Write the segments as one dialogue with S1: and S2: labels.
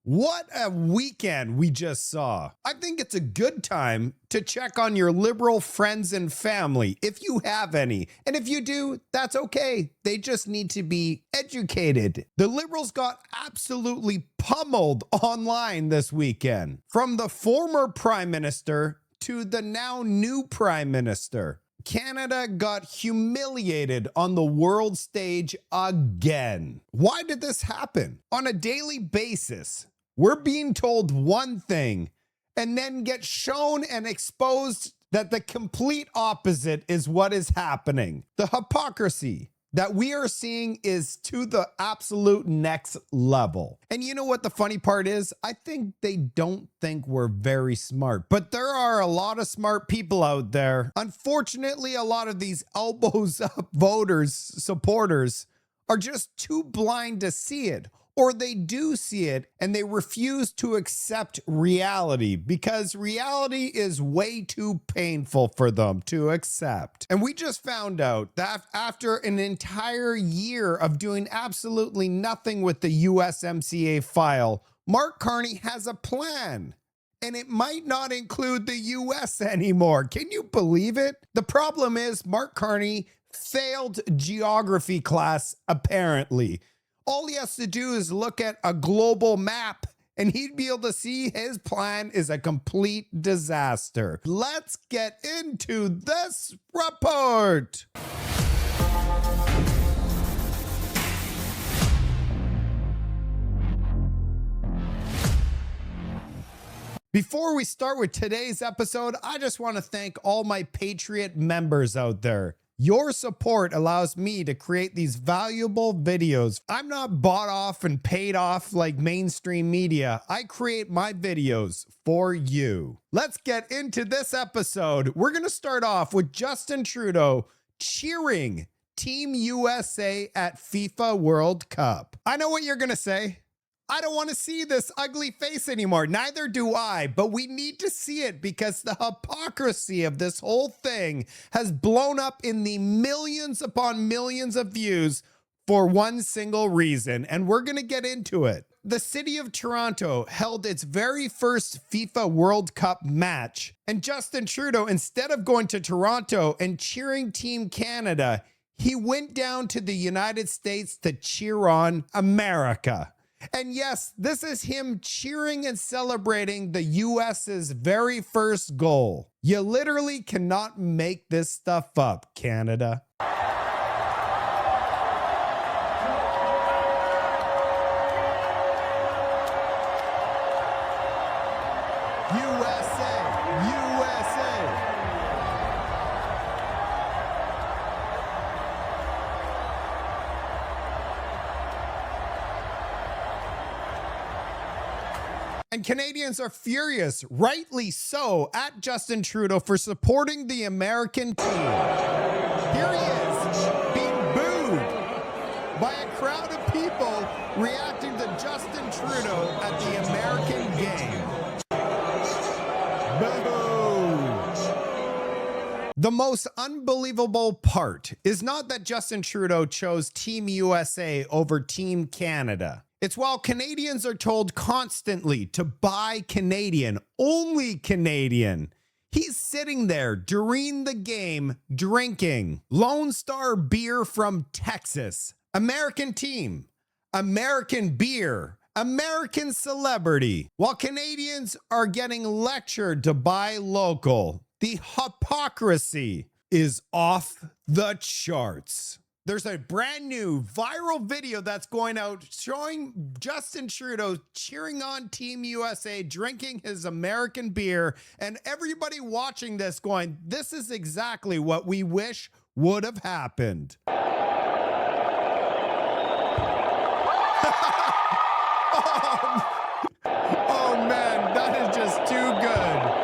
S1: What a weekend we just saw. I think it's a good time to check on your liberal friends and family, if you have any. And if you do, that's okay. They just need to be educated. The liberals got absolutely pummeled online this weekend. From the former prime minister to the now new prime minister. Canada got humiliated on the world stage again. Why did this happen? On a daily basis, we're being told one thing and then get shown and exposed that the complete opposite is what is happening. The hypocrisy that we are seeing is to the absolute next level. And you know what the funny part is? I think they don't think we're very smart, but there are a lot of smart people out there. Unfortunately, a lot of these elbows up voters, supporters, are just too blind to see it. Or they do see it and they refuse to accept reality because reality is way too painful for them to accept. And we just found out that after an entire year of doing absolutely nothing with the USMCA file, Mark Carney has a plan. And it might not include the US anymore. Can you believe it? The problem is Mark Carney failed geography class, apparently. All he has to do is look at a global map and he'd be able to see his plan is a complete disaster. Let's get into this report. Before we start with today's episode, I just want to thank all my Patriot members out there. Your support allows me to create these valuable videos. I'm not bought off and paid off like mainstream media. I create my videos for you. Let's get into this episode. We're going to start off with Justin Trudeau cheering Team USA at FIFA World Cup. I know what you're going to say. I don't want to see this ugly face anymore. Neither do I, but we need to see it because the hypocrisy of this whole thing has blown up in the millions upon millions of views for one single reason, and we're going to get into it. The city of Toronto held its very first FIFA World Cup match, and Justin Trudeau, instead of going to Toronto and cheering Team Canada, he went down to the United States to cheer on America. And yes, this is him cheering and celebrating the US's very first goal. You literally cannot make this stuff up, Canada. USA, USA. And Canadians are furious, rightly so, at Justin Trudeau for supporting the American team. Here he is, being booed by a crowd of people reacting to Justin Trudeau at the American game. Boo! The most unbelievable part is not that Justin Trudeau chose Team USA over Team Canada. It's while Canadians are told constantly to buy Canadian, only Canadian. He's sitting there during the game drinking Lone Star beer from Texas. American team, American beer, American celebrity. While Canadians are getting lectured to buy local, the hypocrisy is off the charts. There's a brand new viral video that's going out showing Justin Trudeau cheering on Team USA, drinking his American beer, and everybody watching this going, this is exactly what we wish would have happened. Oh man, that is just too good.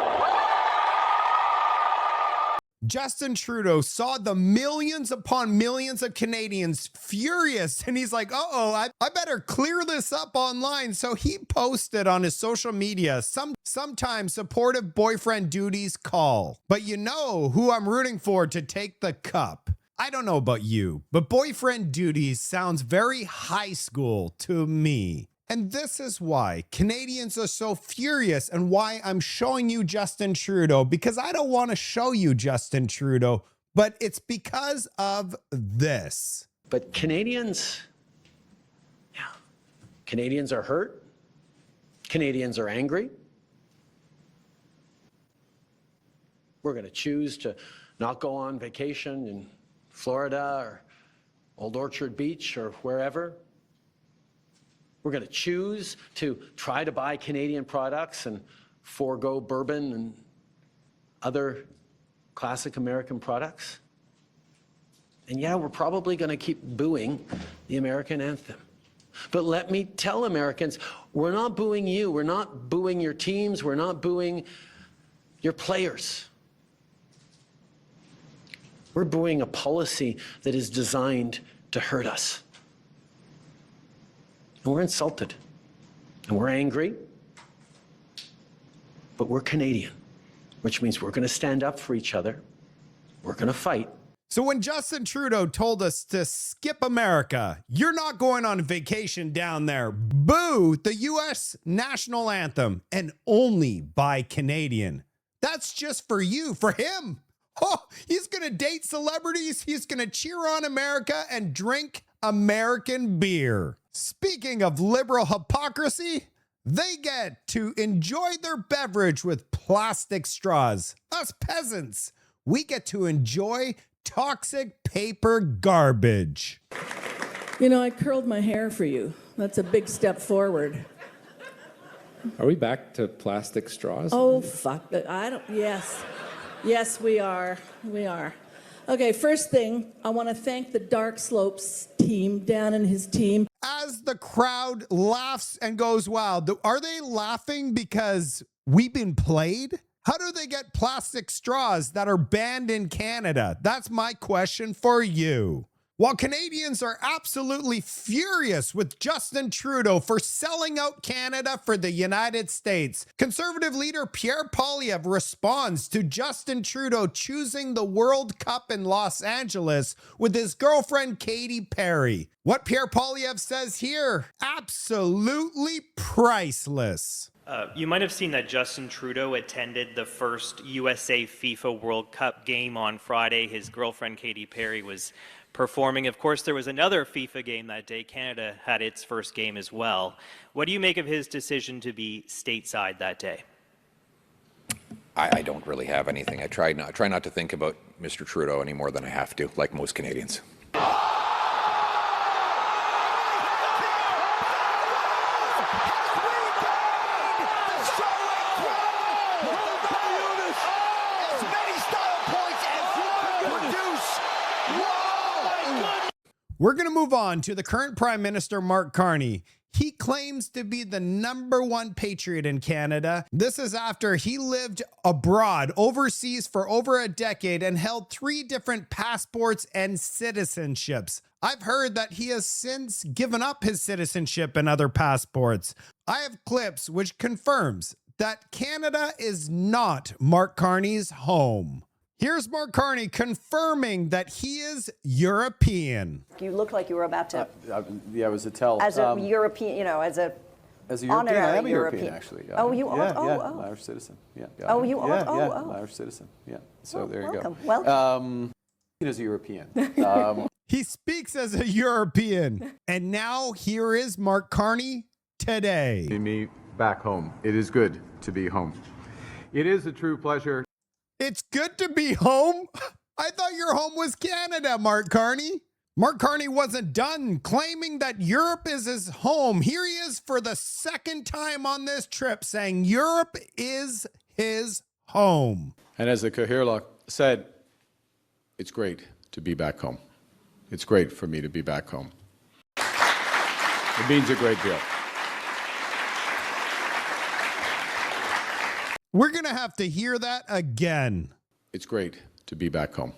S1: Justin Trudeau saw the millions upon millions of Canadians furious, and he's like, I better clear this up online. So he posted on his social media, sometimes supportive boyfriend duties call. But you know who I'm rooting for to take the cup. I don't know about you, but boyfriend duties sounds very high school to me. And this is why Canadians are so furious and why I'm showing you Justin Trudeau, because I don't want to show you Justin Trudeau, but it's because of this.
S2: But Canadians are hurt. Canadians are angry. We're going to choose to not go on vacation in Florida or Old Orchard Beach or wherever. We're going to choose to try to buy Canadian products and forego bourbon and other classic American products. And yeah, we're probably going to keep booing the American anthem. But let me tell Americans, we're not booing you. We're not booing your teams. We're not booing your players. We're booing a policy that is designed to hurt us. And we're insulted. And we're angry. But we're Canadian, which means we're going to stand up for each other. We're going to fight.
S1: So when Justin Trudeau told us to skip America, you're not going on vacation down there, boo the U.S. national anthem and only buy Canadian. That's just for you, for him. Oh, he's going to date celebrities. He's going to cheer on America and drink American beer. Speaking of liberal hypocrisy, they get to enjoy their beverage with plastic straws. Us peasants, we get to enjoy toxic paper garbage.
S3: You know, I curled my hair for you. That's a big step forward.
S4: Are we back to plastic straws?
S3: Oh, fuck. Yes, we are. We are. Okay, first thing, I want to thank the Dark Slopes team, Dan and his team.
S1: As the crowd laughs and goes wild, are they laughing because we've been played? How do they get plastic straws that are banned in Canada? That's my question for you. While Canadians are absolutely furious with Justin Trudeau for selling out Canada for the United States, Conservative leader Pierre Poilievre responds to Justin Trudeau choosing the World Cup in Los Angeles with his girlfriend Katy Perry. What Pierre Poilievre says here, absolutely priceless.
S5: You might have seen that Justin Trudeau attended the first USA FIFA World Cup game on Friday. His girlfriend Katy Perry was performing. Of course, there was another FIFA game that day. Canada had its first game as well. What do you make of his decision to be stateside that day?
S6: I don't really have anything. I try not to think about Mr. Trudeau any more than I have to, like most Canadians.
S1: We're going to move on to the current Prime Minister, Mark Carney. He claims to be the #1 patriot in Canada. This is after he lived abroad, overseas for over a decade and held 3 different passports and citizenships. I've heard that he has since given up his citizenship and other passports. I have clips which confirms that Canada is not Mark Carney's home. Here's Mark Carney confirming that he is European.
S7: You look like you were about to.
S8: Yeah, it was a tell.
S7: As a European, you know, as a
S8: European, I am a European, actually.
S7: Oh, you are?
S8: Yeah, Irish citizen. Yeah.
S7: Oh, you are?
S8: Yeah, Irish citizen. Yeah. So there you go.
S7: Welcome.
S8: As a European.
S1: He speaks as a European. And now here is Mark Carney today.
S9: Me back home. It is good to be home. It is a true pleasure.
S1: It's good to be home? I thought your home was Canada, Mark Carney. Mark Carney wasn't done claiming that Europe is his home. Here he is for the second time on this trip saying Europe is his home.
S9: And as the Cathaoirleach said, it's great to be back home. It's great for me to be back home. It means a great deal.
S1: We're going to have to hear that again.
S9: It's great to be back home.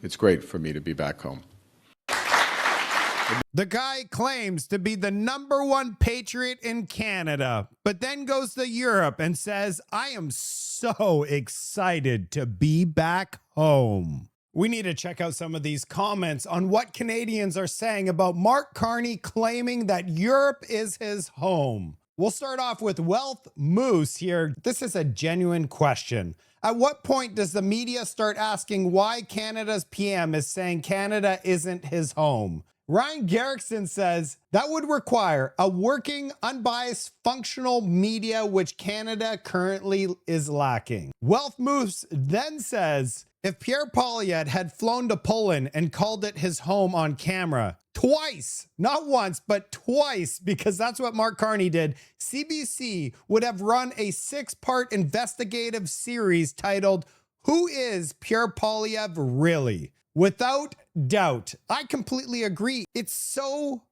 S9: It's great for me to be back home.
S1: The guy claims to be the #1 patriot in Canada, but then goes to Europe and says, I am so excited to be back home. We need to check out some of these comments on what Canadians are saying about Mark Carney claiming that Europe is his home. We'll start off with Wealth Moose here. This is a genuine question. At what point does the media start asking why Canada's PM is saying Canada isn't his home? Ryan Garrickson says that would require a working, unbiased, functional media, which Canada currently is lacking. Wealth Moose then says, if Pierre Poilievre had flown to Poland and called it his home on camera, twice, not once, but twice, because that's what Mark Carney did, CBC would have run a 6-part investigative series titled, Who is Pierre Poilievre Really? Without doubt. I completely agree. It's so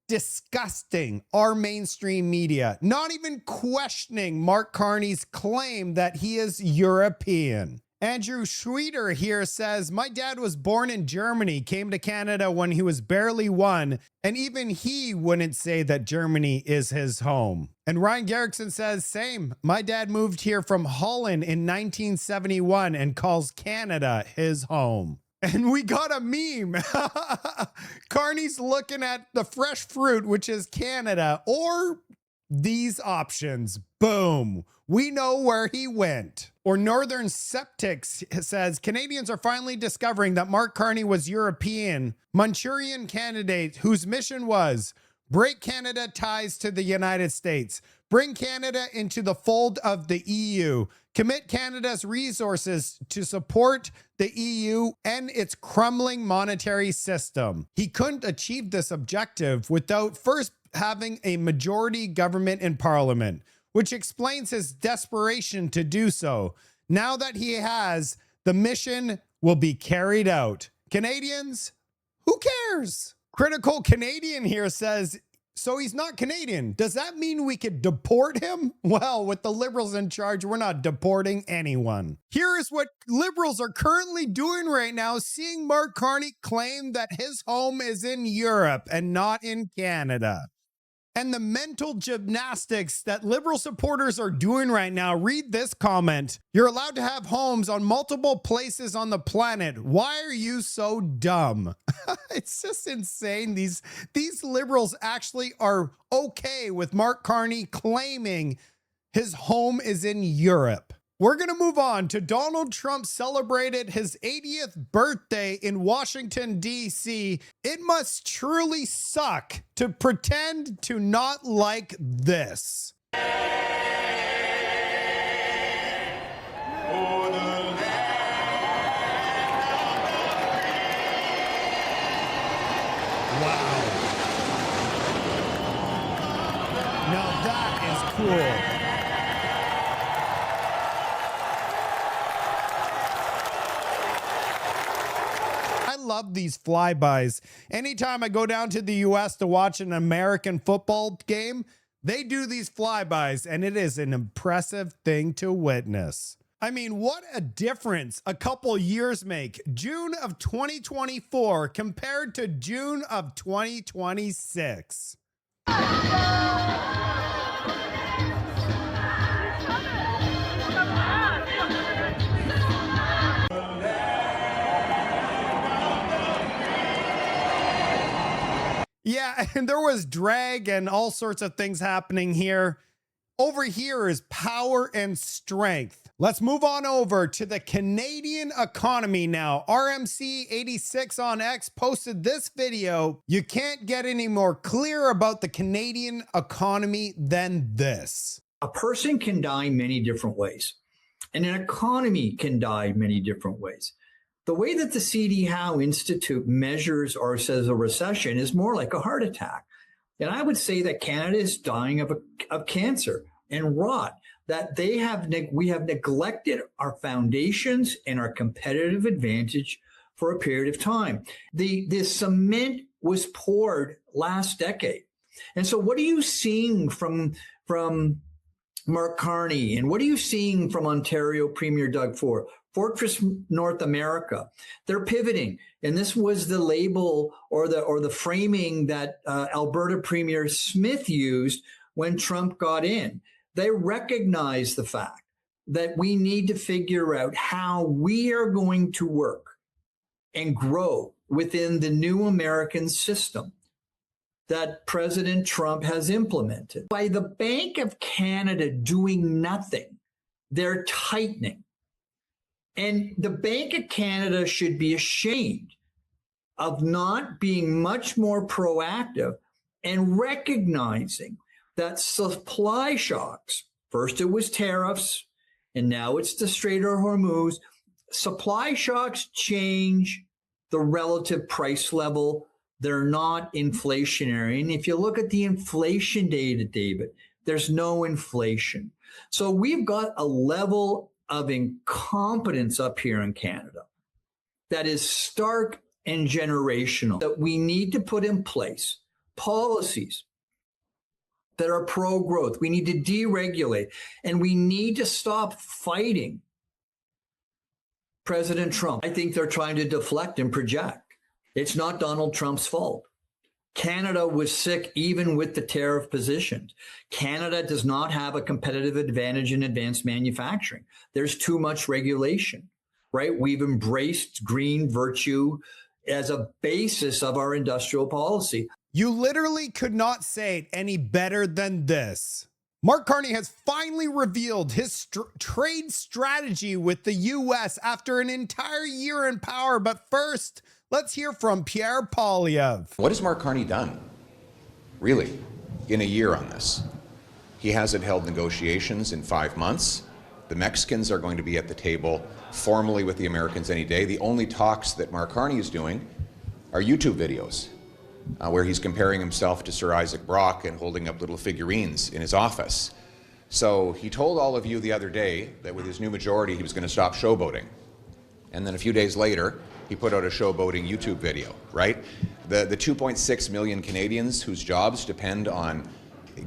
S1: disgusting, our mainstream media, not even questioning Mark Carney's claim that he is European. Andrew Schweeder here says, my dad was born in Germany, came to Canada when he was barely 1, and even he wouldn't say that Germany is his home. And Ryan Garrickson says, same. My dad moved here from Holland in 1971 and calls Canada his home. And we got a meme. Carney's looking at the fresh fruit, which is Canada, or these options. Boom. We know where he went. Or Northern Septics says, Canadians are finally discovering that Mark Carney was European, Manchurian candidate whose mission was break Canada ties to the United States, bring Canada into the fold of the EU, commit Canada's resources to support the EU and its crumbling monetary system. He couldn't achieve this objective without first having a majority government in Parliament, which explains his desperation to do so. Now that he has, the mission will be carried out. Canadians, who cares? Critical Canadian here says, so he's not Canadian. Does that mean we could deport him? Well, with the Liberals in charge, we're not deporting anyone. Here is what Liberals are currently doing right now, seeing Mark Carney claim that his home is in Europe and not in Canada. And the mental gymnastics that Liberal supporters are doing right now. Read this comment. You're allowed to have homes on multiple places on the planet. Why are you so dumb? It's just insane. These Liberals actually are okay with Mark Carney claiming his home is in Europe. We're going to move on to Donald Trump celebrated his 80th birthday in Washington, D.C. It must truly suck to pretend to not like this. Wow. Now that is cool. I love these flybys. Anytime I go down to the US to watch an American football game, they do these flybys, and it is an impressive thing to witness. I mean, what a difference a couple years make. June of 2024 compared to June of 2026. Yeah, and there was drag and all sorts of things happening here. Over here is power and strength. Let's move on over to the Canadian economy now. RMC86 on X posted this video. You can't get any more clear about the Canadian economy than this.
S10: A person can die many different ways, and an economy can die many different ways. The way that the C.D. Howe Institute measures or says a recession is more like a heart attack. And I would say that Canada is dying of cancer and rot, that we have neglected our foundations and our competitive advantage for a period of time. The cement was poured last decade. And so what are you seeing from Mark Carney, and what are you seeing from Ontario Premier Doug Ford? Fortress North America, they're pivoting. And this was the label or the framing that Alberta Premier Smith used when Trump got in. They recognize the fact that we need to figure out how we are going to work and grow within the new American system that President Trump has implemented. By the Bank of Canada doing nothing, they're tightening. And the Bank of Canada should be ashamed of not being much more proactive and recognizing that supply shocks, first it was tariffs, and now it's the Strait of Hormuz, supply shocks change the relative price level. They're not inflationary. And if you look at the inflation data, David, there's no inflation. So we've got a level of incompetence up here in Canada that is stark and generational, that we need to put in place policies that are pro-growth. We need to deregulate, and we need to stop fighting President Trump. I think they're trying to deflect and project. It's not Donald Trump's fault. Canada was sick even with the tariff positions. Canada does not have a competitive advantage in advanced manufacturing. There's too much regulation, right? We've embraced green virtue as a basis of our industrial policy.
S1: You literally could not say it any better than this. Mark Carney has finally revealed his trade strategy with the U.S. after an entire year in power. But first, let's hear from Pierre Poilievre.
S6: What has Mark Carney done, really, in a year on this? He hasn't held negotiations in 5 months. The Mexicans are going to be at the table formally with the Americans any day. The only talks that Mark Carney is doing are YouTube videos where he's comparing himself to Sir Isaac Brock and holding up little figurines in his office. So he told all of you the other day that with his new majority, he was going to stop showboating. And then a few days later, he put out a showboating YouTube video, right? The 2.6 million Canadians whose jobs depend on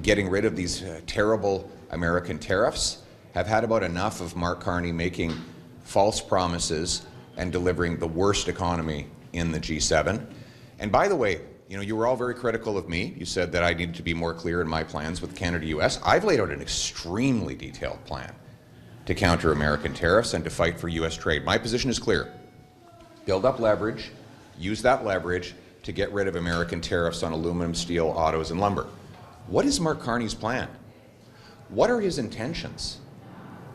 S6: getting rid of these terrible American tariffs have had about enough of Mark Carney making false promises and delivering the worst economy in the G7. And by the way, you were all very critical of me. You said that I needed to be more clear in my plans with Canada-US. I've laid out an extremely detailed plan to counter American tariffs and to fight for U.S. trade. My position is clear. Build up leverage, use that leverage to get rid of American tariffs on aluminum, steel, autos, and lumber. What is Mark Carney's plan? What are his intentions?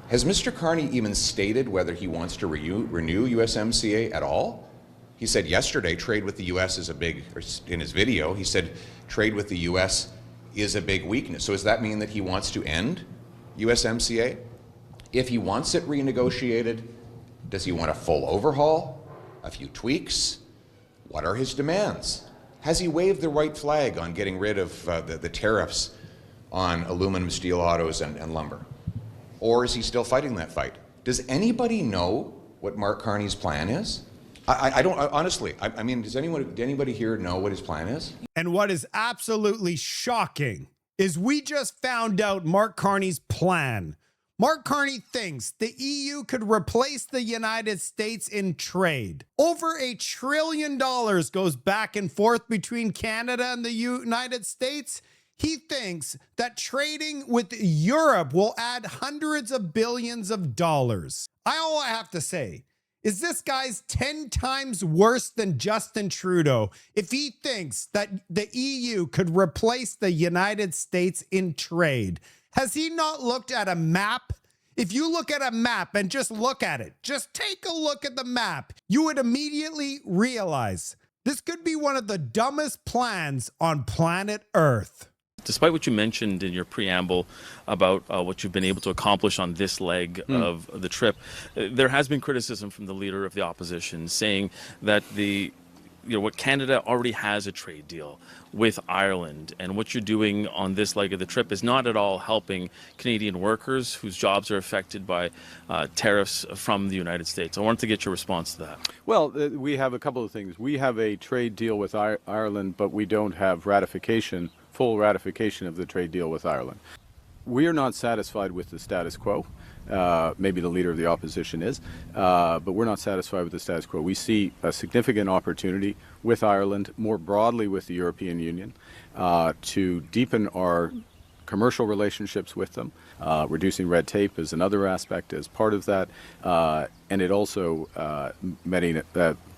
S6: Has Mr. Carney even stated whether he wants to renew USMCA at all? He said yesterday trade with the U.S. is a big, or in his video, he said trade with the U.S. is a big weakness. So does that mean that he wants to end USMCA? If he wants it renegotiated, does he want a full overhaul, a few tweaks? What are his demands? Has he waved the white flag on getting rid of the tariffs on aluminum, steel, autos, and lumber? Or is he still fighting that fight? Does anybody know what Mark Carney's plan is? I don't, honestly, I mean, does anybody here know what his plan is?
S1: And what is absolutely shocking is we just found out Mark Carney's plan. Mark Carney thinks the EU could replace the United States in trade. Over $1 trillion goes back and forth between Canada and the United States. He thinks that trading with Europe will add hundreds of billions of dollars. All I have to say is this guy's 10 times worse than Justin Trudeau if he thinks that the EU could replace the United States in trade. Has he not looked at a map? If you look at a map and just look at it, just take a look at the map, you would immediately realize this could be one of the dumbest plans on planet Earth.
S11: Despite what you mentioned in your preamble about what you've been able to accomplish on this leg of the trip, there has been criticism from the leader of the opposition saying that what Canada already has a trade deal with Ireland, and what you're doing on this leg of the trip is not at all helping Canadian workers whose jobs are affected by tariffs from the United States. I wanted to get your response to that.
S8: Well, we have a couple of things. We have a trade deal with Ireland, but we don't have full ratification of the trade deal with Ireland. We are not satisfied with the status quo. Maybe the leader of the opposition is, but we're not satisfied with the status quo. We see a significant opportunity with Ireland, more broadly with the European Union, to deepen our commercial relationships with them, Reducing red tape is another aspect as part of that. And it also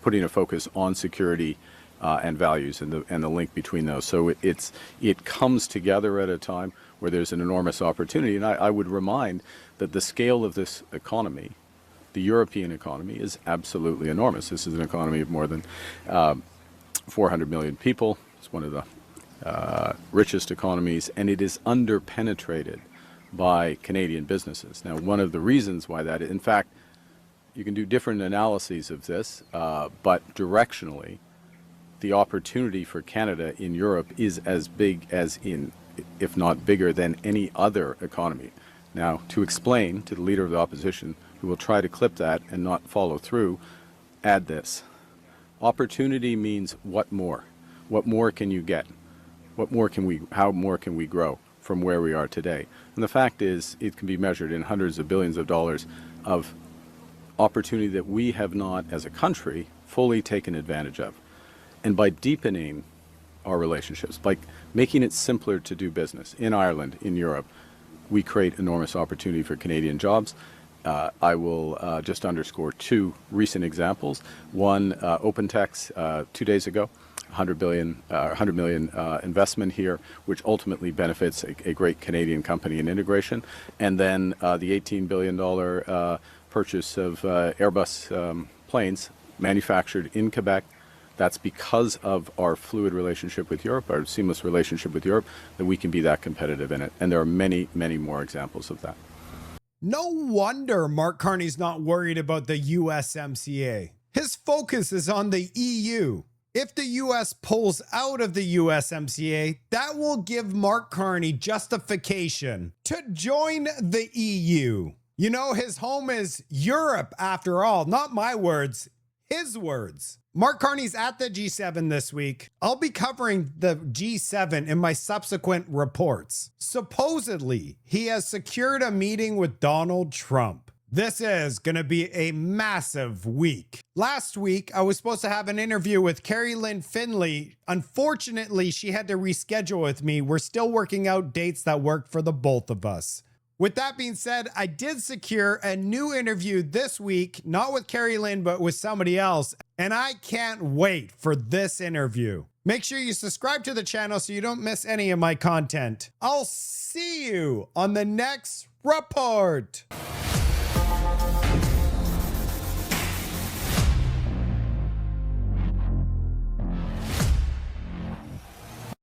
S8: putting a focus on security and values and the link between those. So it comes together at a time where there's an enormous opportunity. And I would remind that the scale of this economy, the European economy, is absolutely enormous. This is an economy of more than 400 million people. It's one of the richest economies, and it is underpenetrated by Canadian businesses. Now, one of the reasons why that is, in fact, you can do different analyses of this, but directionally, the opportunity for Canada in Europe is as big as if not bigger than any other economy. Now, to explain to the Leader of the Opposition, who will try to clip that and not follow through, add this. Opportunity means what more? What more can you get? How more can we grow from where we are today? And the fact is, it can be measured in hundreds of billions of dollars of opportunity that we have not, as a country, fully taken advantage of. And by deepening our relationships, by making it simpler to do business in Ireland, in Europe, we create enormous opportunity for Canadian jobs. I will just underscore two recent examples. One, OpenText, 2 days ago, 100 million investment here, which ultimately benefits a great Canadian company in integration. And then the $18 billion purchase of Airbus planes manufactured in Quebec. That's because of our fluid relationship with Europe, our seamless relationship with Europe, that we can be that competitive in it. And there are many, many more examples of that.
S1: No wonder Mark Carney's not worried about the USMCA. His focus is on the EU. If the US pulls out of the USMCA, that will give Mark Carney justification to join the EU. You know, his home is Europe after all, not my words, his words. Mark Carney's at the G7 this week. I'll be covering the G7 in my subsequent reports. Supposedly, he has secured a meeting with Donald Trump. This is going to be a massive week. Last week, I was supposed to have an interview with Carrie Lynn Finley. Unfortunately, she had to reschedule with me. We're still working out dates that work for the both of us. With that being said, I did secure a new interview this week, not with Carrie Lynn, but with somebody else. And I can't wait for this interview. Make sure you subscribe to the channel so you don't miss any of my content. I'll see you on the next report.